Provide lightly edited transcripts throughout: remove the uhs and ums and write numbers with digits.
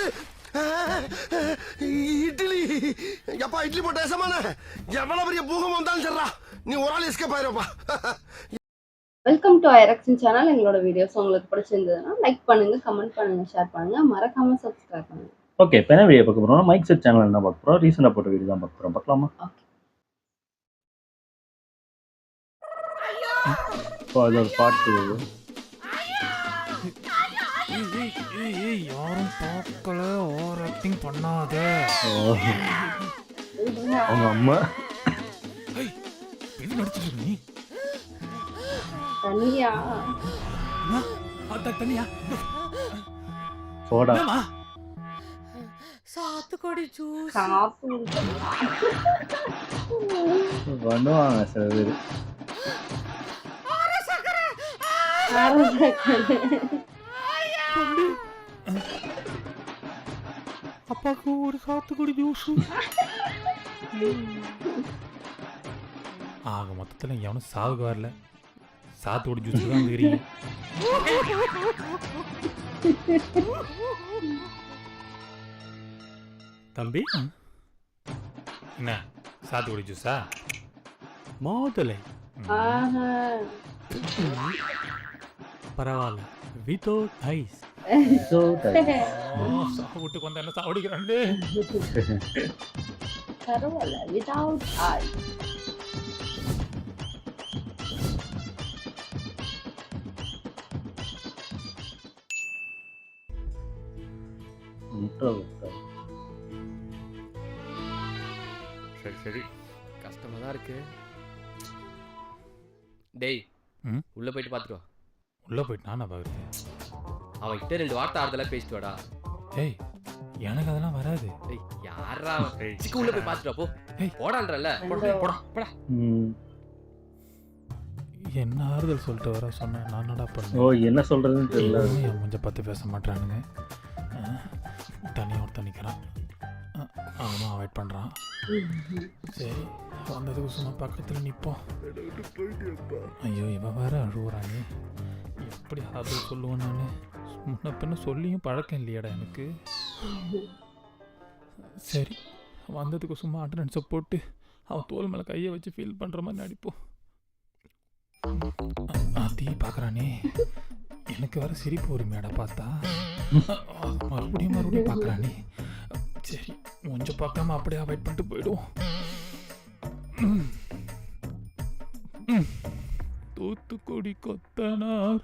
என்னது இட்லி? எப்பா இட்லி போட்ட ஏசமான எவ்வளவு பெரிய பூகம் வந்தாலும் சரிடா, நீ ஒரு ஆள் எஸ்கேப் ஆயிருப்பா. Welcome to Irakshan channel. எங்களோட வீடியோஸ் உங்களுக்கு பிடிச்சிருந்ததுன்னா லைக் பண்ணுங்க, கமெண்ட் பண்ணுங்க, ஷேர் பண்ணுங்க, மறக்காம சப்ஸ்கிரைப் பண்ணுங்க. ஓகே, இப்போ என்ன வீடியோ பார்க்க போறோம்னா மைக் செட் சேனல் தான் பார்க்க போறோம். ரீசெண்டாக போட்ட வீடியோ தான் பார்க்க போறோம். பார்க்கலாமா? இப்போ அது ஒரு பாட்டு. யாரும் பார்க்கல, ஓவர் ஆக்டிங் பண்ணாத. அவங்க அம்மா என்ன நடிச்சிட்டு நீ? தனியா தனியா சோடா சாத்துக்குடி ஜூஸ் காத்து பண்ணுவாங்க சில பேர். அப்பாக்கு ஒரு சாத்துக்குடி ஜூஸ். ஆக மொத்தத்துல எவனும் சாவுக்கு வரல, சாத்துக்குடி ஜூஸ் தான் வந்துக்கிறீங்க. தம்பி என்ன சாத்துக்குடி ஜூஸா? மோதலை பரவாயில்ல, வித்தவுட் ஐஸ். வீட்டுக்கு வந்த என்ன சாவடிக்கிறாண்டு. பரவாயில்ல, வித்அவுட் ஐஸ். சரி சரி, கஷ்டமா தான் இருக்கு. டேய், உள்ள போயிட்டு பாத்துட்டு வா. உள்ள போயிட்டு நானா பாக்குறது? அவன் கிட்ட 2 வார்த்தை ஆறுதலா பேசிட்டு வாடா. ஏய், எனக்கு அதெல்லாம் வராது. டேய், யாரா சிக்கு உள்ள போய் பாத்துட்டு வா போ. ஏய், போடான்றல. போடா. என்ன ஆறுதல் சொல்லிட்டு வர சொன்னேன், நான் என்னடா பண்ணேன்? ஓ, என்ன சொல்றதுன்னு தெரியல. என் கொஞ்சம் பார்த்து பேச மாட்டானுங்க. தனியாக ஒருத்தன் நிற்கிறான், அவனும் அவாய்ட் பண்ணுறான். சரி, வந்ததுக்கு சும்மா பக்கத்தில் நிற்போம். ஐயோ, இவன் வேற அழுகுறானே, எப்படி ஆறுதல் சொல்லுவேன் நான்? முன்ன பின்ன சொல்லியும் பழக்கம் இல்லையாடா எனக்கு. சரி, வந்ததுக்கு சும்மா அட்டனன்ஸை போட்டு அவன் தோல் மேலே கையை வச்சு ஃபீல் பண்ணுற மாதிரி நடிப்போம். அதி பார்க்குறானே, எனக்கு வேற சிரிப்பு உரிமையாடா பார்த்தா. மறுபடியும் பார்க்குறானே. சரி, கொஞ்சம் பார்க்காம அப்படியே அவாய்ட் பண்ணிட்டு போயிடுவோம். தூத்துக்குடி கொத்தனார்.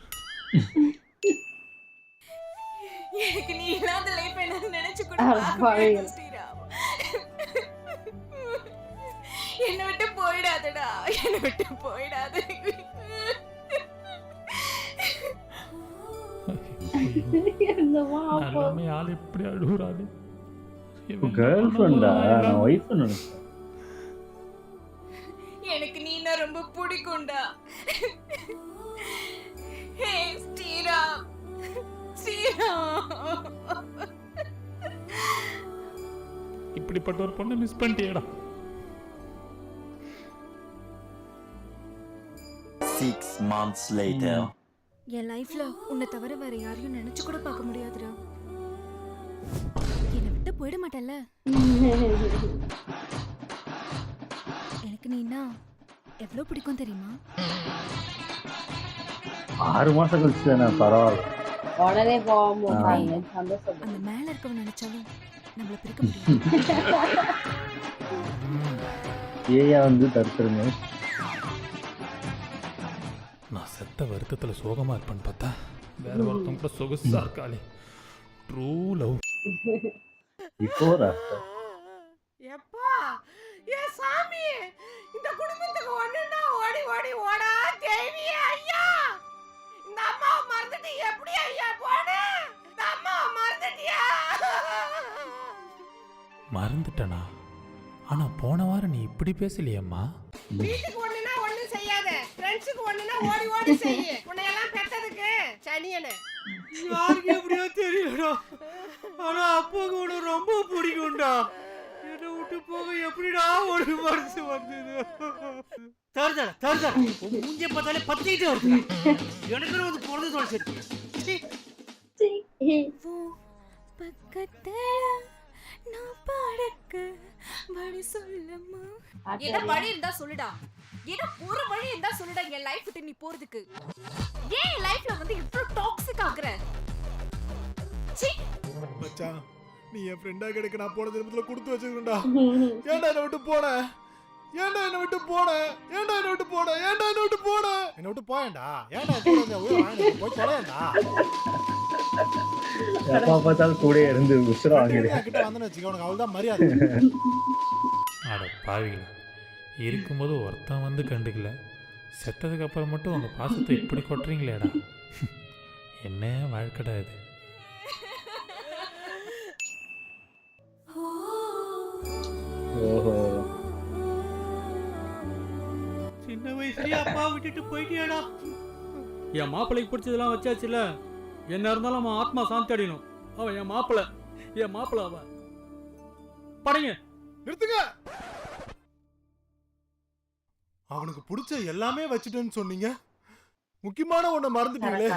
எனக்கு நீ இல்லாத லைஃப் என்ன நினைச்சு கூட என்னை விட்டு போயிடாதடா, என்னை விட்டு போயிடாத. எல்லாமே ஆள் எப்படி அழுகுறாரு. கேர்ள் ஃப்ரெண்டா? நான் ஒய்ஃப் நினைச்சேன். எனக்கு நீனா ரொம்ப பிடிக்கும்டா. ஹே ஸ்ரீராம், இப்படிப்பட்ட ஒரு பொண்ணை மிஸ் பண்ணிட்டியடா. 6 months later. என் லைஃப்ல உன்னை தவிர வேற யாரையும் நினைச்சு கூட பார்க்க முடியாதுடா. என்னை விட்டு போயிட மாட்டேன்ல. எனக்கு நீனா எவ்வளவு பிடிக்கும் தெரியுமா? 6 மாசம் கழிச்சு தானே, பரவாயில்ல. உடனே போவாங்க, சந்தோஷம். அந்த மேல இருக்கவன் நினைச்சாலும் நம்மள பிரிக்க முடியாது. ஏயா வந்து தடுத்துருங்க. நான் செத்த வருத்தத்தில் சோகமா இருப்பேன்னு பார்த்தா வேற ஒருத்தவங்க கூட சொகுசா இருக்காளே. True love. இப்போ எப்பா ஏ சாமி, இந்த குடும்பத்துக்கு ஒண்ணுன்னா ஓடி ஓடி ஓடா தேவியே ஐயா. இந்த அம்மாவை மறந்துட்டு எப்படி ஐயா போன? இந்த அம்மாவை மறந்துட்டியா? மறந்துட்டனா? ஆனா போன வாரம் நீ இப்படி பேசலையம்மா. வீட்டுக்கு ஒண்ணுன்னா ஒண்ணு செய்யாத, ஃப்ரெண்ட்ஸுக்கு ஒண்ணுன்னா ஓடி ஓடி செய்ய. உன்னை எல்லாம் பெத்ததுக்கு சனியனே. யாருக்கு எப்படியோ தெரியலடா, ஆனா அப்பாவுக்கு உன்னை ரொம்ப பிடிக்கும்டா. என்னை விட்டு போக எப்படிடா ஒரு மனசு வந்தது? தருதா மூஞ்சிய பார்த்தாலே பத்திக்கிட்டே வருது. எனக்கு வந்து பிறந்து தோணுச்சு. பக்கத்துல நான் பாடக்க வழி சொல்லம்மா. என்ன வழி இருந்தா சொல்லுடா. ஏன்னா ஒரு வழி இருந்தா சொல்லுடா என் லைஃப் விட்டு நீ போறதுக்கு. ஏன் என் லைஃப்ல வந்து இவ்ளோ டாக்ஸிக் ஆகுற? சீ. மச்சான் நீ என் ஃப்ரெண்டா கிடைக்க நான் போன ஜென்மத்துல கொடுத்து வச்சிருக்கேன்டா. ஏன்டா என்ன விட்டு போன? ஏன்டா என்ன விட்டு போன? ஏன்டா என்ன விட்டு போன? ஏன்டா என்ன விட்டு போன? என்ன விட்டு போயேன்டா. ஏன்டா போறேன்டா? போய் தொலையேன்டா. எப்பா பார்த்தாலும் கூட இருந்து உசுரா வாங்கிடுறேன். கிட்ட வந்தேன்னு வச்சுக்க உனக்கு அவ்வளவுதான் மரியாதை. அட பாவிகளா, இருக்கும்போது ஒருத்தன் வந்து கண்டுக்கல, செத்ததுக்கு அப்புறம் மட்டும் உங்க பாசத்தை இப்படி கொட்டுறீங்களேடா. என்ன வாழ்க்கடா இது. ஓஹோ, சின்ன வயசுலயே அப்பா விட்டுட்டு போயிட்டியாடா. என் மாப்பிள்ளைக்கு பிடிச்சதெல்லாம் வச்சாச்சுல, என்ன இருந்தாலும் அவன் ஆத்மா சாந்தி அடையணும். அவன் என் மாப்பிள்ளை அவன். படைங்க நிறுத்துங்க. அவனுக்கு பிடிச்ச எல்லாமே வச்சுட்டேன்னு சொன்னீங்க, முக்கியமான ஒண்ண மறந்துட்டீங்களே.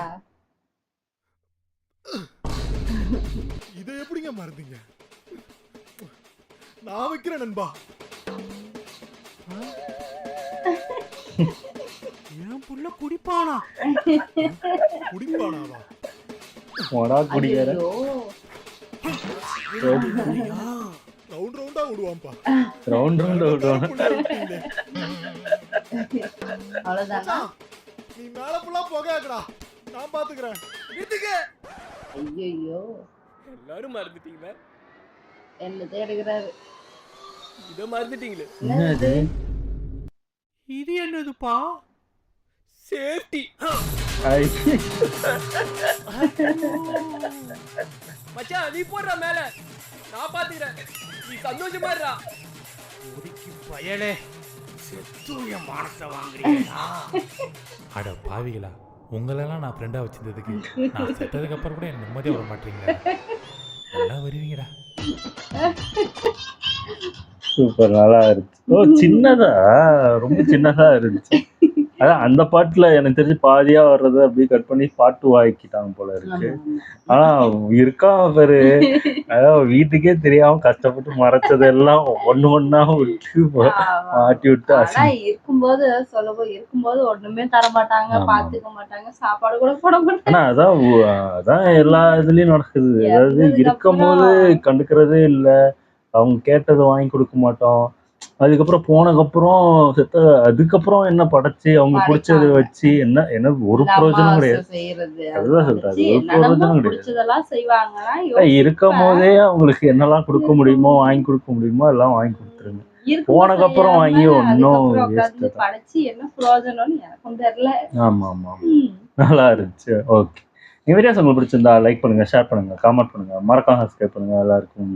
இதை எப்படிங்க மறந்தீங்க? நான் வைக்கிறேன் நண்பா. என் புள்ள குடிப்பானா? குடிப்பானாவா? மொடா குடிக்கிற. ரவுண்ட் ரவுண்டா விடுவான்பா. ரவுண்ட் விடுவான். அவ்வளவுதானா? நீ மேல ஃபுல்லா புகையாக்கடா, நான் பாத்துக்கிறேன். ஐயோ எல்லாரும் மறந்துட்டீங்களா? என்னது எடுக்கிறாரு? இதை மறந்துட்டீங்களே. என்னது? இது என்னதுப்பா? சேஃப்டி. மச்சான் நீ போடுற மேல, நான் பாத்துக்கிறேன். நீ சந்தோஷமா இருடா. குடிக்கு பயலே, செத்துய மானத்தை வாங்குறீங்களா? அட பாவிகளா, உங்களெல்லாம் நான் ஃப்ரெண்டா வச்சிருந்ததுக்கு நான் செத்ததுக்கு அப்புறம் கூட என்ன நிம்மதியா விட மாட்டீங்களா? நல்லா வருவீங்கடா. சூப்பர், நல்லா இருந்துச்சு. ஓ, சின்னதா, ரொம்ப சின்னதா இருந்துச்சு. அதான் அந்த பாட்டுல எனக்கு தெரிஞ்சு பாதியா வர்றதை அப்படியே கட் பண்ணி பாட்டு வாக்கிட்டாங்க போல இருக்கு. ஆனா இருக்கான் பேரு, அதாவது வீட்டுக்கே தெரியாம கஷ்டப்பட்டு மறைச்சதெல்லாம் ஒண்ணா விட்டு மாட்டி விட்டு ஆனா இருக்கும்போது சொல்லவும் இருக்கும்போது ஒண்ணுமே தர மாட்டாங்க, பாத்துக்க மாட்டாங்க, சாப்பாடு கூட போட மாட்டாங்க. ஆனா அதான் எல்லா இதுலயும் நடக்குது. அதாவது இருக்கும் போது கண்டுக்கிறதே இல்ல, அவங்க கேட்டதை வாங்கி கொடுக்க மாட்டோம். அதுக்கப்புறம் போனதுக்கப்புறம் அதுக்கப்புறம் என்ன படைச்சு அவங்க பிடிச்சதை வச்சு என்ன ஒரு பிரயோஜனம் கிடையாது. அதுதான் சொல்றாரு, ஒரு பிரயோஜனம் கிடையாது. இருக்கும் போதே அவங்களுக்கு என்னெல்லாம் கொடுக்க முடியுமோ வாங்கி கொடுக்க முடியுமோ எல்லாம் வாங்கி கொடுத்துருங்க. போனதுக்கப்புறம் வாங்கி ஒன்னும் ஆமா ஆமா நல்லா இருந்துச்சு. ஓகே, இந்த வீடியோஸ் உங்களுக்கு பிடிச்சிருந்தா லைக் பண்ணுங்க, ஷேர் பண்ணுங்க, கமெண்ட் பண்ணுங்க, மறக்காம சப்ஸ்கிரைப் பண்ணுங்க. எல்லாருக்கும்